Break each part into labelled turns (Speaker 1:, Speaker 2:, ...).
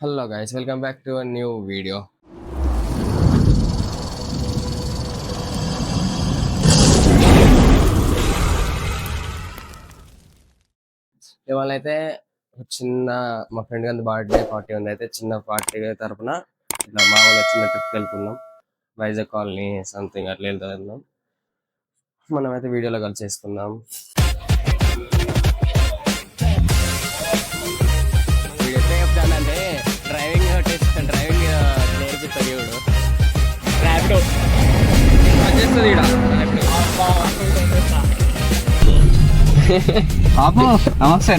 Speaker 1: Hello guys, welcome back to a new video. ఇవాళ అయితే చిన్న మా ఫ్రెండ్ గారి బర్త్డే పార్టీ ఉంది. అయితే చిన్న పార్టీ తరపున ఇట్లా మామూలుగా చిన్న ట్రిప్ వెళ్తున్నాం. వైజాగ్ కాలనీ సంథింగ్ అట్లా వెళ్తున్నాం. మనమైతే వీడియోలో కలిసేసుకుందాం. ఎట్లా చెప్తానంటే డ్రైవింగ్ నేర్పిస్తారు చూడు. ర్యాపిడో చేస్తుంది
Speaker 2: బాబు నమస్తే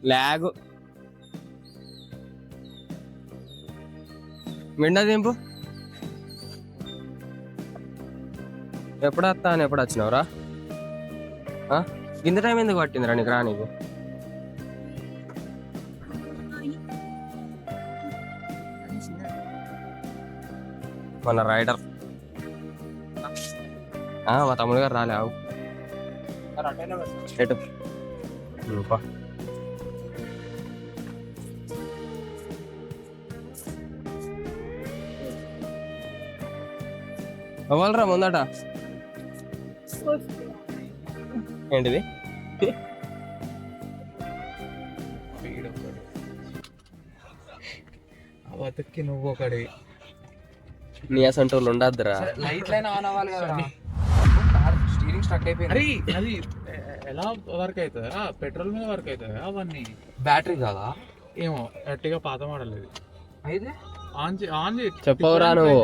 Speaker 1: లాగు విండా దింపు. ఎప్పుడు వస్తా అని ఎప్పుడు వచ్చినావురా? ఇంత టైం ఎందుకు పట్టిందిరా నీకు రానీకు? మన రైడర్ మా తమ్ముడు గారు రాలే. ఆవు ఎటు అవ్వాలరా ముందట. ఏంటిది?
Speaker 2: బతుక్కి నువ్వు ఒకటి
Speaker 1: నీ అసంటోళ్ళు ఉండద్దురా.
Speaker 2: లైట్ లైన్ ఆన్ అవ్వాలి కదా. స్టీరింగ్ స్ట్రక్ అయిపోయింది. అది ఎలా వర్క్ అవుతుందా? పెట్రోల్ మీద వర్క్ అవుతుందా అవన్నీ? బ్యాటరీ కాదా ఏమో, గట్టిగా పాత మోడల్ ఇది. అయితే ఆన్
Speaker 1: చెప్పవురా నువ్వు.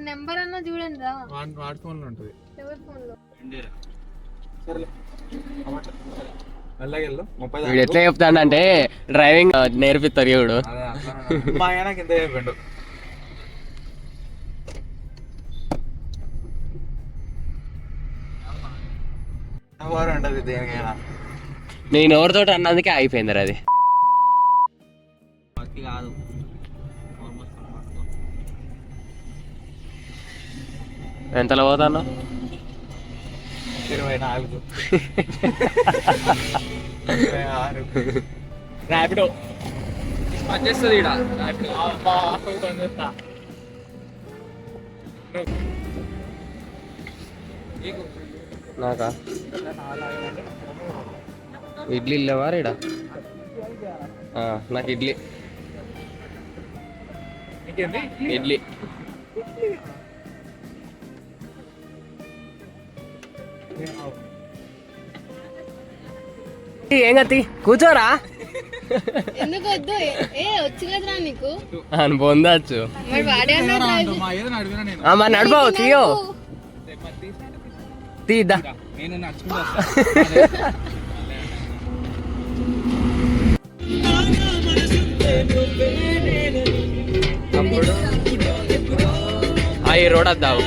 Speaker 3: నెంబర్ అన్నా చూడండి రా.
Speaker 2: వాడి ఫోన్ లో ఉంటుంది.
Speaker 1: వీడు ఎట్లా చెప్తాడంటే డ్రైవింగ్ నేర్పిస్తారు చూడు.
Speaker 2: మా ఆయన కింద చెప్పిండు. ఉంటుంది దేనికైనా.
Speaker 1: నేను ఎవరితో అన్నందుకే అయిపోయింది అది.
Speaker 2: కాదు
Speaker 1: ఎంతలో పోతాను?
Speaker 2: 24.
Speaker 1: ర్యాపిడో వచ్చేస్తుంది ఇక్కడ. నాకా ఇడ్లీ ఇల్లేవా రీడా? నాకు ఇడ్లీ ఇడ్లీ ఏం గతి కూర్చోరా.
Speaker 3: ఎందుకు వద్దు? వచ్చు కదరా నీకు.
Speaker 1: అని పొందచ్చు. మరి నడిపావు తీయో తీద్దా. ఈ రోడ్ వద్దావు.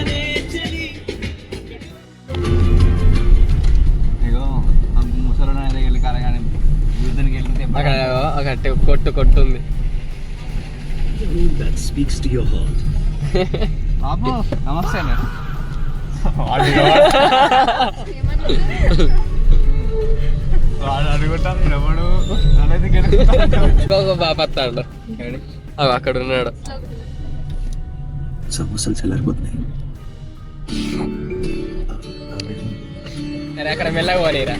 Speaker 1: అక్కడ కొట్టుంది.
Speaker 2: బాబు నమస్తే.
Speaker 1: బాపత్తాడు అక్కడ ఉన్నాడు.
Speaker 4: సమోసాలు చల్లారిపోతున్నాయి.
Speaker 1: అక్కడ మెల్లగా పోనీరా.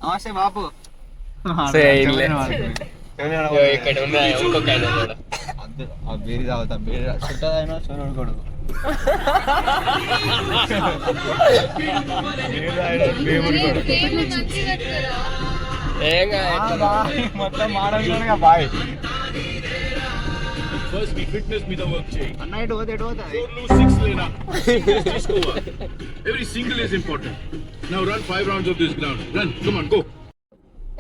Speaker 4: నమస్తే బాపు.
Speaker 1: ఇక్కడ ఉన్న ఇంకొక ఆయన ఉన్నాడు.
Speaker 4: బీరి తాగుతా, బీరి చుట్టదైనా సోనుడు కొడుకు.
Speaker 1: ఏం కాదు,
Speaker 4: మొత్తం మాడగా బాయ్.
Speaker 5: First we fitness మీద work చేయి.
Speaker 4: అన్న ఇటు పోతే ఎటు పోతుంది?
Speaker 5: 4 6 లేనా? Just go on. Every single is important. Now run 5 rounds of this ground. Run. Come on, go.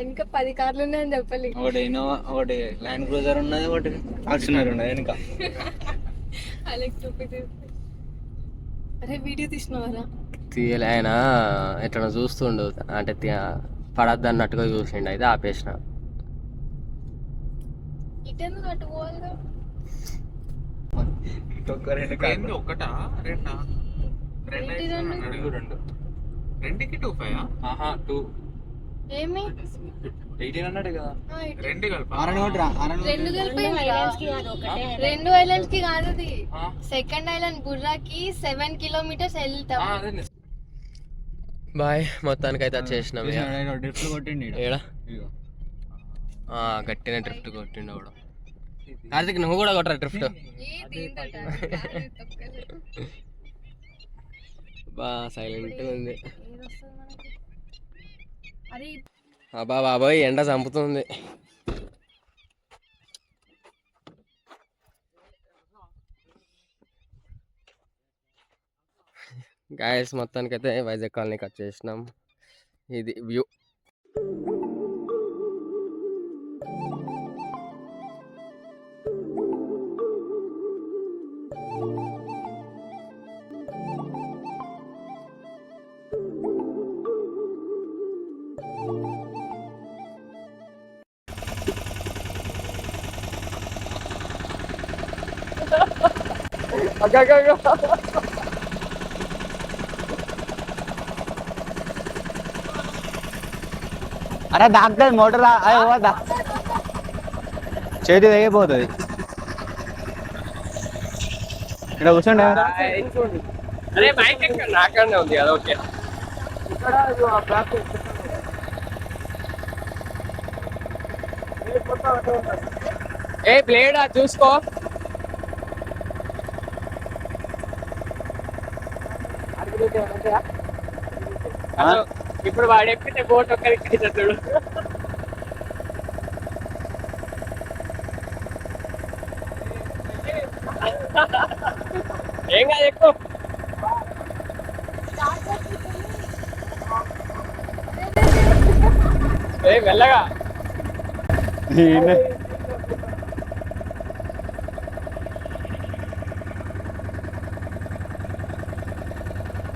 Speaker 3: ఇంకా 10 కార్లు ఉన్నాయని చెప్పాలి.
Speaker 4: ఒకటి ఇన్నోవా, ఒకటి ల్యాండ్ క్రూజర్ ఉన్నది, ఒకటి ఫార్చునర్ ఉన్నది వెనుక.
Speaker 3: అలెక్స్ టోపీ అరే వీడియో తీసినవారా?
Speaker 1: తీయలే, ఆయన ఎట్లా చూస్తుండు అంటే పడద్దు అన్నట్టుగా చూసిండు, అయితే ఆపేసిన.
Speaker 3: ఇటెందుకు అటు పోవాలిగా?
Speaker 2: ఏంది ఒకటా రెండా?
Speaker 3: ఏంటి రెండు?
Speaker 2: రెండు రెండుకి 2.5 ఆహా 2
Speaker 3: ఏమి
Speaker 2: 1800 కదా. రెండు కలిపి
Speaker 3: రెండు కలిపోయింది. రెండు ఐలాండ్స్ కి కాదు అది, సెకండ్ ఐలాండ్ బుర్రాకి 7 కిలోమీటర్స్ వెళ్తాం.
Speaker 1: బాయ్, మొత్తానికి అయితే వచ్చేసినాం.
Speaker 4: డ్రిఫ్ట్ కొట్టిండి
Speaker 1: ఏడా గట్టిన డ్రిఫ్ట్ కొట్టిండు కూడా. కార్తిక్ నువ్వు కూడా కొట్టరా డ్రిఫ్ట్? బా సైలెంట్ ఉంది. అబ్బా బాబాయ్, ఎండ చంపుతుంది. గాయస్, మొత్తానికైతే వైజాగ్ కాలనీకి వచ్చేసినాం. ఇది వ్యూ.
Speaker 4: అరే దాక్తుంది మోటార్, అదే పోదా చేతి తెగిపోతుంది. ఇక్కడ కూర్చోండి.
Speaker 1: అరే బైక్ ఎక్కడ నాకనే ఉంది కదా. ఓకే, ఏ బ్లేడ్ చూసుకో. ఇప్పుడు వాడు ఎక్కితే బోట్ ఒక్కరికి చూడు. ఏం కాదు, ఎక్కువ. మెల్లగా.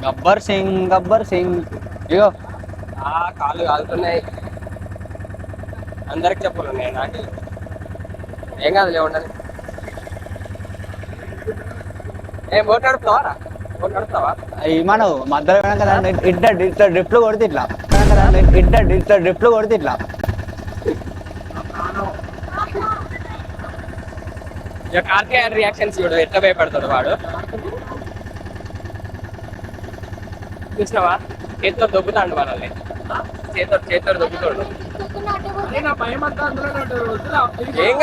Speaker 4: గబ్బర్ సింగ్, గబ్బర్ సింగ్. ఇగో
Speaker 1: కాళ్ళు కాలుతున్నాయి. అందరికి చెప్పులు ఉన్నాయి, నాకు ఏం కాదు, లేవండి. ఏం బోట్ నడుపుతావా? బోట్ నడుపుతావా?
Speaker 4: మనం మధ్యలో వెనక ఇట్లా డ్రిఫ్ట్లు కొడితే ఇట్లా, ఇట్లా డ్రిఫ్ట్లు కొడితే ఇట్లా.
Speaker 1: కార్కే రియాక్షన్స్ చూడు, ఎట్లా భయపడతాడు వాడు. చూసినావా? చేతితో దొబ్బుతాడు మనల్ని, చేతితో దొబ్బుతాడు. ఏం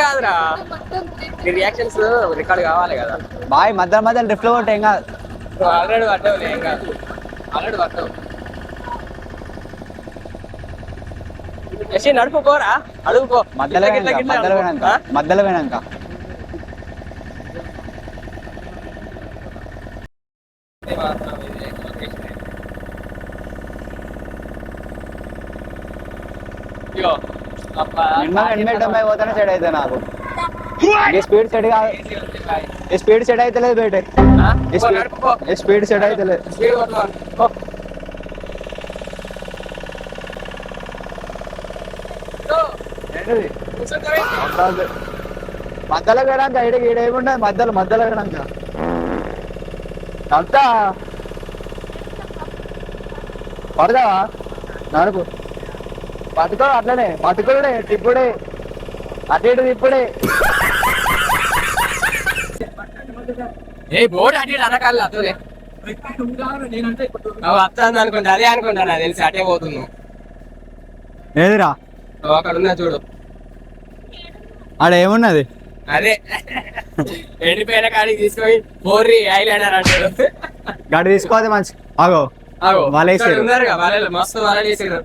Speaker 1: కాదురా, నీ రియాక్షన్స్ రికార్డ్ కావాలి కదా.
Speaker 4: బాయ్ మధ్య డ్రిఫ్ట్లు కొట్టే ఏం కాదు.
Speaker 1: ఆల్రెడీ పడ్డావు, ఏం కాదు, ఆల్రెడీ పడ్డావు. నడుపు పోరా, అడుగుకో.
Speaker 4: మధ్యలో పోయినాక ఎనభై పోతానే సెట్ అయితే నాకు. స్పీడ్ సెట్ కాదు, స్పీడ్ సెట్ అయితే లేదు బయట, స్పీడ్ సెట్ అయితే లేదు. మధ్యలో పోయినాక ఈడేముండదు, మధ్యలో పోయినాక అంతా పడదావా నడుపు. పట్టుకో, అట్లనే పట్టుకోడే, తిప్పుడే, అటు ఇటు తిప్పుడే.
Speaker 1: ఏ బోర్డు అటు అనకాల అతలే వస్తాను అనుకుంటా, అదే అనుకుంటా నాకు తెలిసి అటే పోతున్నావు.
Speaker 4: ఏదిరా
Speaker 1: అక్కడ ఉన్నా చూడు,
Speaker 4: ఆడ ఏమున్నది?
Speaker 1: అదే ఎండిపోయిన కాడికి తీసుకొని బోర్రి ఐలైనర్ అంటాడు.
Speaker 4: గడి తీసుకోవాలి మంచి. ఆగో
Speaker 1: ఉన్నారు వాళ్ళు మస్తు వల చేసారు.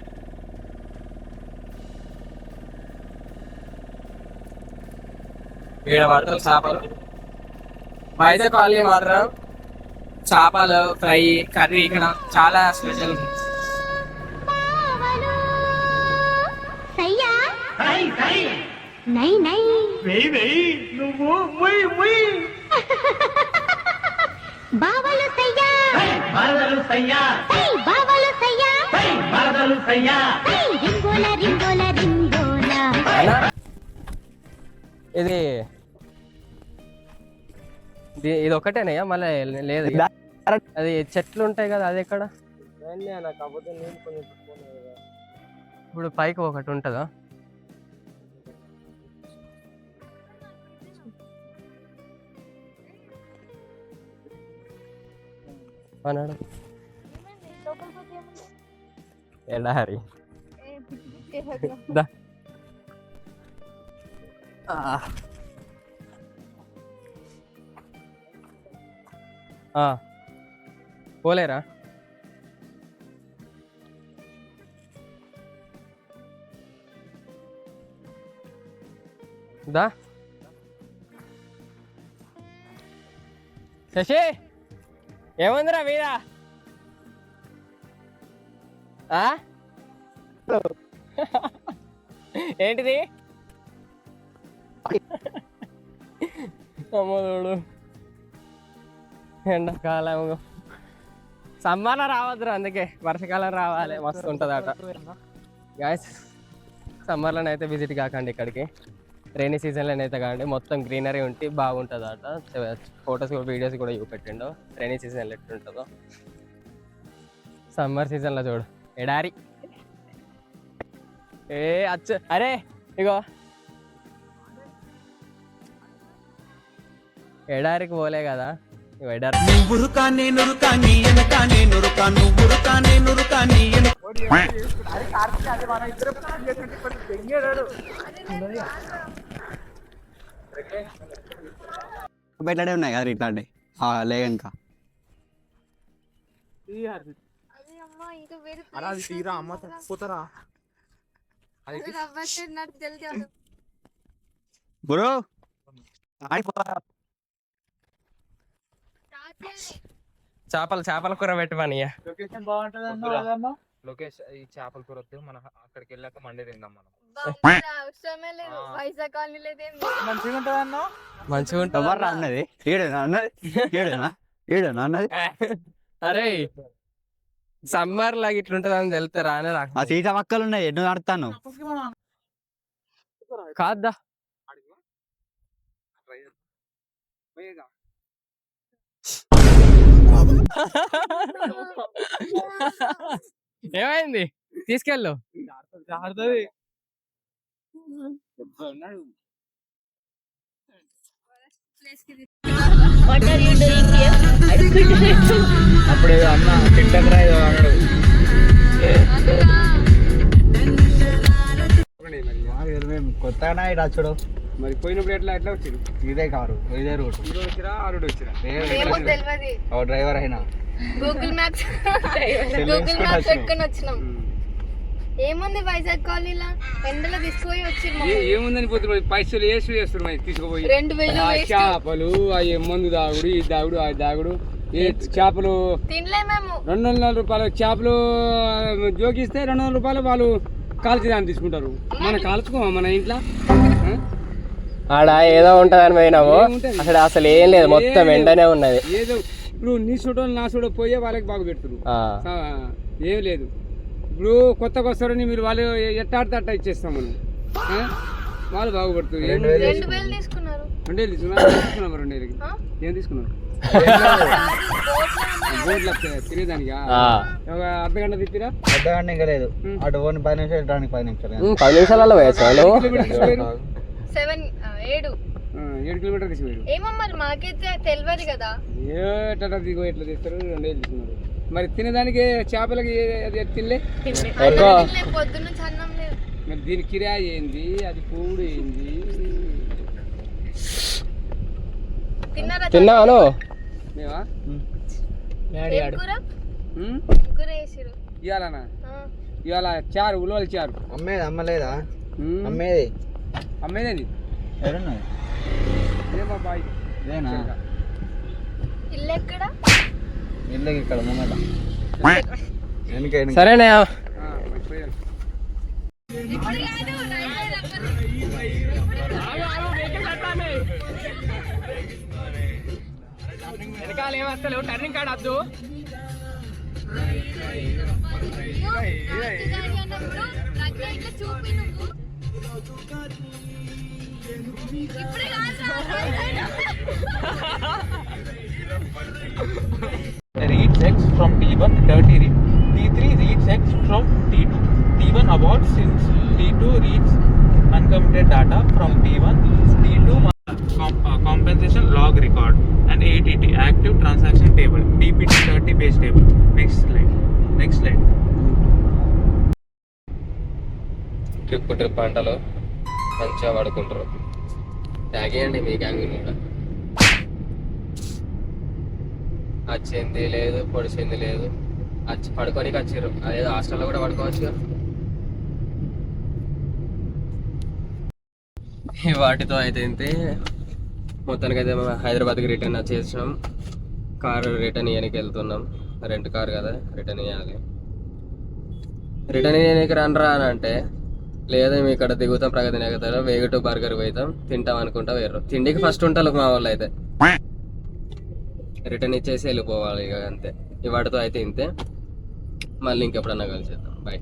Speaker 1: ఈడ పడతారు చేపలు. వైజాగ్ కాలనీ మాత్రం చేపలు ఫ్రై కర్రీ ఇక్కడ చాలా స్పెషల్. ఇది ఒకటేనయ్యా మళ్ళీ లేదు? అది చెట్లు ఉంటాయి కదా, అది ఎక్కడ? ఇప్పుడు పైకి ఒకటి ఉంటుందా? అన్నాడు ఎడారి. పోలేరా? దా శశి, ఏముందిరా మీద? ఏంటిది? అమ్మోడు ఎండాకాలం సమ్మర్లో రావద్దురా, అందుకే వర్షాకాలం రావాలి, మస్తు ఉంటుంది అట. గాయస్ సమ్మర్లోనైతే విజిట్ కాకండి ఇక్కడికి, రైనీ సీజన్లోనైతే కాండి, మొత్తం గ్రీనరీ ఉంటే బాగుంటుంది అట. ఫొటోస్ వీడియోస్ కూడా చూపెట్టిండు రైనీ సీజన్లో ఎట్లుంటుందో. సమ్మర్ సీజన్లో చూడు ఎడారి. అరే ఇగో ఎడారికి పోలే కదా, ఎడారి
Speaker 4: బయటడే ఉన్నాయి కదా ఇట్లాంటి లేక బ్రో
Speaker 1: చేపల కూర పెట్టమని.
Speaker 2: లొకేషన్ బాగుంటుంది. లొకేషన్ ఈ చేపల కూర వద్దు, మనం అక్కడికి వెళ్ళాక మండే తిందాం మనం.
Speaker 1: మంచిగా ఉంటుంది
Speaker 4: అన్నది అన్నది.
Speaker 1: అరే సమ్మర్ లాగా ఇట్లుంటది అని తెలుతారా అని రా.
Speaker 4: ఆ సీత మక్కలు ఉన్నాయి, ఎన్నో నడుతాను
Speaker 1: కాద్దా. ఏమైంది? తీసుకెళ్ళు.
Speaker 2: అప్పుడు అన్న తింటారా అన్నాడు.
Speaker 4: కొత్తగా ఇటు వచ్చాడు
Speaker 2: మరి పోయినప్పుడు ఎట్లా వచ్చింది?
Speaker 4: ఇదే కారు ఇదే రూట్
Speaker 2: వచ్చిరా ఆ రోడ్ వచ్చిరా
Speaker 4: డ్రైవర్ అయినా
Speaker 3: గూగుల్ మ్యాప్స్ పెట్టుకొని వచ్చినాం. ఏముంది వైజాగ్ కాలనీలా ఎండలో తీసుకుపోయి వచ్చి
Speaker 2: ఏముందని పోతున్నారు, పైసలు వేసి చేస్తున్నారు తీసుకుపోయి.
Speaker 3: 2000
Speaker 2: చేపలు అవి మందు దాగుడు, ఈ దాగుడు ఆ దాగుడు. ఏ చేపలు
Speaker 3: తినలే మేము.
Speaker 2: 200 రూపాయలు చేపలు జోకిస్తే 200 రూపాయలు వాళ్ళు కాల్చేదాన్ని తీసుకుంటారు. మన కాల్చుకోమా మన ఇంట్లో?
Speaker 1: ఆడ ఏదో ఉంటదని పోయినాము, అసలు ఏం లేదు, మొత్తం ఎండనే ఉన్నది.
Speaker 2: ఏదో ఇప్పుడు నీ చూడో నా చూడో పోయే వాళ్ళకి బాగు పెడుతున్నారు, ఏం లేదు. ఇప్పుడు కొత్తగా వస్తారని మీరు వాళ్ళు ఎట్టాడితే అట్ట ఇచ్చేస్తాం మనం, వాళ్ళు బాగుపడుతుంది.
Speaker 3: 2000 తీసుకున్నారు.
Speaker 2: 2000 తీసుకున్నాం. 2000కి ఏం తీసుకున్నారు? బోర్డులు తినేదానికా? ఒక అర్ధగంట తిప్పిరా?
Speaker 4: అర్ధగంట ఇంకా లేదు, అటు 10 నిమిషాలు రానికి 10 నిమిషాలు.
Speaker 1: 10 నిమిషాలలో
Speaker 3: 7
Speaker 6: 7 కిలోమీటర్కి పోయాడు.
Speaker 3: ఏమో మరి మాకైతే తెలియదు కదా.
Speaker 6: ఎట్లా దిగో ఎట్లా తీస్తారు 2 వేలు తీసుకున్నారు. మరి తినదానికి చేపలకి అది తినలే.
Speaker 3: పొద్దున్న అన్నం లేదు.
Speaker 6: మరి దీని కిరాయి ఏంది, అది పూడు ఏంది?
Speaker 3: తిన్నారా?
Speaker 1: తిన్నాను.
Speaker 6: మేమా
Speaker 3: ఏం కూర? ఏం కూర చేసిరు
Speaker 6: ఇవాళనా? ఇవాళ చారు, ఉలవలు చారు.
Speaker 4: అమ్మేది అమ్మలేదా? అమ్మేది
Speaker 6: అమ్మేదేంది?
Speaker 4: ఎవరున్నది?
Speaker 6: ఏమో బాయ్.
Speaker 4: ఇదేనా
Speaker 3: ఇల్లు ఎక్కడ?
Speaker 4: ఇల్లు ఇక్కడ ముంగట.
Speaker 1: సరేనా?
Speaker 6: పోయాను.
Speaker 3: ఇప్పుడు కాదు,
Speaker 6: వెనకాల ఏమస్తలేవు, టర్నింగ్ కార్డ్ వద్దు.
Speaker 3: చూపి నువ్వు ఇప్పుడు
Speaker 2: Reads X from T1 dirty read. T3 reads X from T2. T1 aborts since T2 reads uncommitted data from T1. T2 compensation log record and ATT active transaction table. DPT 30 page table. Next slide.
Speaker 1: Trip పంటలు మంచిగా పడుకుంటారు. తాగేయండి మీ gang కూడా. వచ్చింది లేదు, పొడిచింది లేదు, వచ్చి పడుకోనికి వచ్చారు. అదే హాస్టల్లో కూడా పడుకోవచ్చు. వాటితో అయితే మొత్తానికి అయితే మేము హైదరాబాద్కి రిటర్న్ వచ్చేసినాం. కారు రిటర్న్ ఇవ్వడానికి వెళ్తున్నాం. రెంట్ కారు కదా, రిటర్న్ ఇవ్వాలి. రిటర్న్ ఇవ్వడానికి రండ్రా అని అంటే లేదా మేము ఇక్కడ దిగుతాం ప్రగతి నగర్, వేగ టు బర్గర్ పోతాం, తింటాం అనుకుంటా వేరు. తిండికి ఫస్ట్ ఉంటారు మా వాళ్ళు అయితే. రిటర్న్ ఇచ్చేసి వెళ్ళిపోవాలి ఇక అంతే. ఈ వాటితో అయితే ఇంతే. మళ్ళీ ఇంకెప్పుడన్నా కలిసేద్దాం. బాయ్.